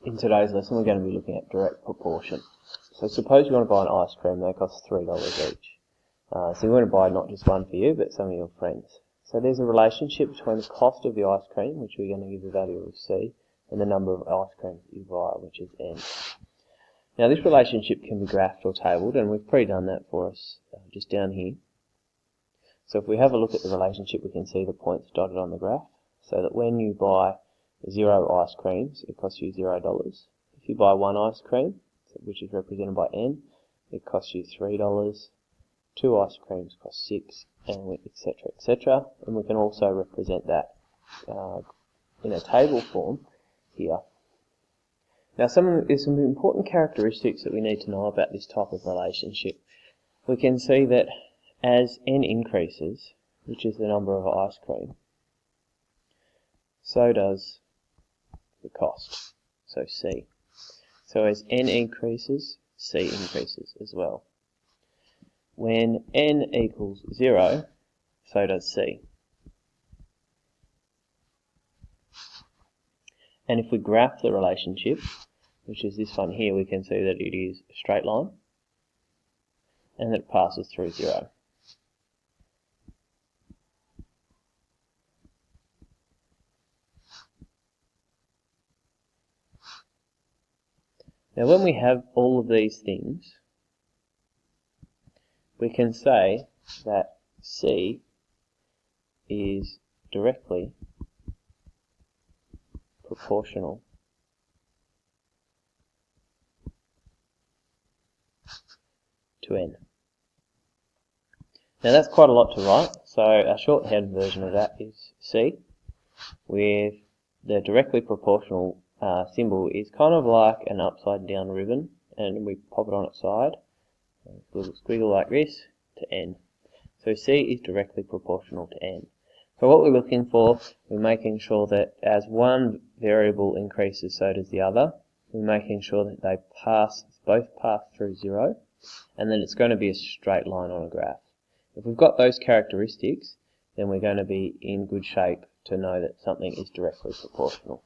In today's lesson we're going to be looking at direct proportion. So suppose you want to buy an ice cream, they cost $3 each. So you want to buy not just one for you, but some of your friends. So there's a relationship between the cost of the ice cream, which we're going to give the value of C, and the number of ice creams you buy, which is N. Now this relationship can be graphed or tabled, and we've pre-done that for us just down here. So if we have a look at the relationship, we can see the points dotted on the graph, so that when you buy 0 ice creams, it costs you $0. If you buy 1 ice cream, which is represented by N, it costs you $3. 2 ice creams cost 6, and etc., etc. And we can also represent that in a table form here. Now there's some important characteristics that we need to know about this type of relationship. We can see that as N increases, which is the number of ice cream, so does the cost, so C. So as N increases, C increases as well. When N equals 0, so does C. And if we graph the relationship, which is this one here, we can see that it is a straight line and that it passes through 0. Now when we have all of these things, we can say that C is directly proportional to N. Now that's quite a lot to write, so our shorthand version of that is C, with the directly proportional symbol is kind of like an upside down ribbon, and we pop it on its side, a little squiggle like this, to N. So C is directly proportional to N. So what we're looking for, we're making sure that as one variable increases, so does the other. We're making sure that they both pass through 0, and then it's going to be a straight line on a graph. If we've got those characteristics, then we're going to be in good shape to know that something is directly proportional.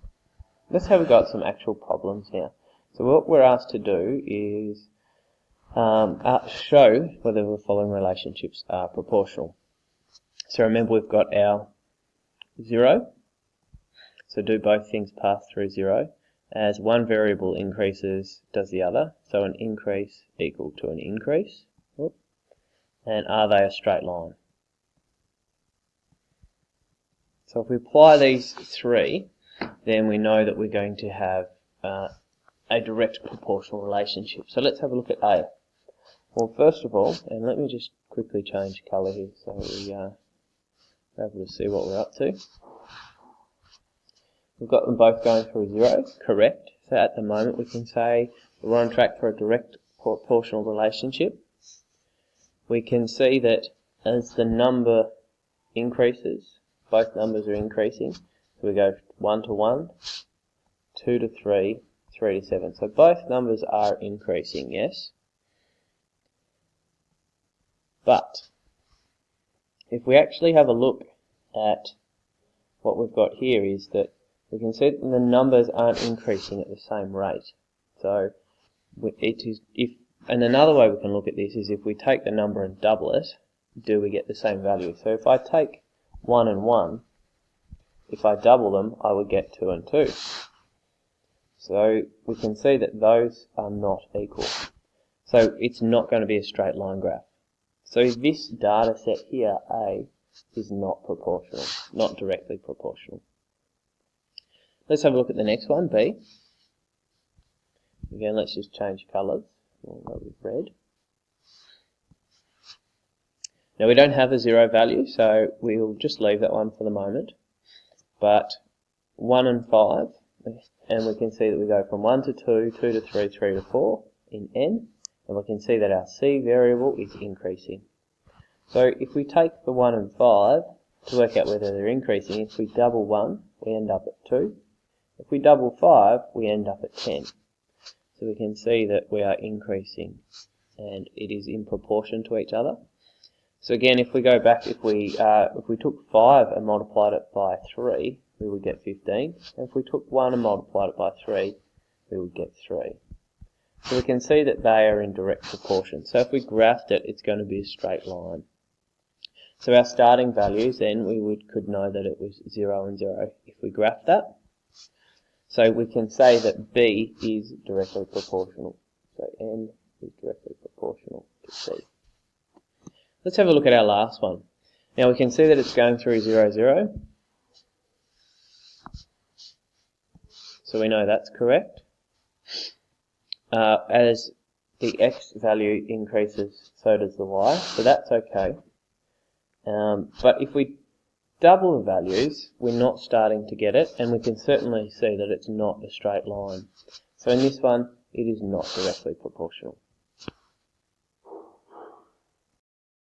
Let's have a go at some actual problems now. So what we're asked to do is show whether the following relationships are proportional. So remember, we've got our 0, so do both things pass through 0? As one variable increases, does the other? So an increase equal to an increase. And are they a straight line? So if we apply these 3, then we know that we're going to have a direct proportional relationship. So let's have a look at A. Well, first of all, and let me just quickly change colour here so we are able to see what we're up to. We've got them both going through 0, correct. So at the moment we can say we're on track for a direct proportional relationship. We can see that as the number increases, both numbers are increasing. So we go 1 to 1, 2 to 3, 3 to 7. So both numbers are increasing, yes? But if we actually have a look at what we've got here, is that we can see that the numbers aren't increasing at the same rate. So and another way we can look at this is if we take the number and double it, do we get the same value? So if I take 1 and 1, if I double them, I would get 2 and 2. So we can see that those are not equal. So it's not going to be a straight line graph. So this data set here, A, is not proportional, not directly proportional. Let's have a look at the next one, B. Again, let's just change colours. We'll go with red. Now we don't have a 0 value, so we'll just leave that one for the moment. But 1 and 5, and we can see that we go from 1 to 2, 2 to 3, 3 to 4 in N, and we can see that our C variable is increasing. So if we take the 1 and 5 to work out whether they're increasing, if we double 1, we end up at 2. If we double 5, we end up at 10. So we can see that we are increasing, and it is in proportion to each other. So again, if we go back, if we took 5 and multiplied it by 3, we would get 15. And if we took 1 and multiplied it by 3, we we would get 3. So we can see that they are in direct proportion. So if we graphed it, it's going to be a straight line. So our starting values then, could know that it was 0 and 0 if we graphed that. So we can say that B is directly proportional. So N is directly proportional to C. Let's have a look at our last one. Now we can see that it's going through 0, 0. So we know that's correct. As the X value increases, so does the Y. So that's okay. But if we double the values, we're not starting to get it, and we can certainly see that it's not a straight line. So in this one, it is not directly proportional.